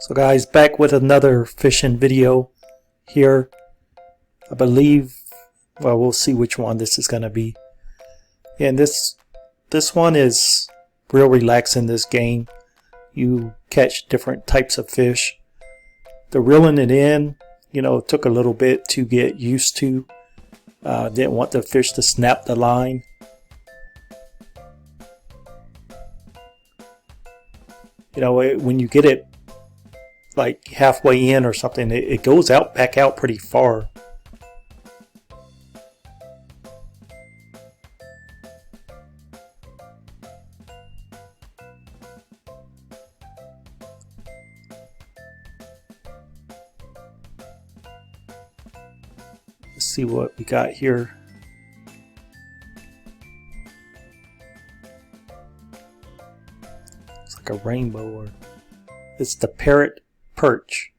So guys, back with another fishing video here. I believe, well, we'll see which one this is going to be. And this one is real relaxing, this game. You catch different types of fish. The reeling it in, you know, took a little bit to get used to. Didn't want the fish to snap the line. You know, when you get it like halfway in or something, it goes back out pretty far. Let's see what we got here. It's like a rainbow, or it's the Parrot Perch.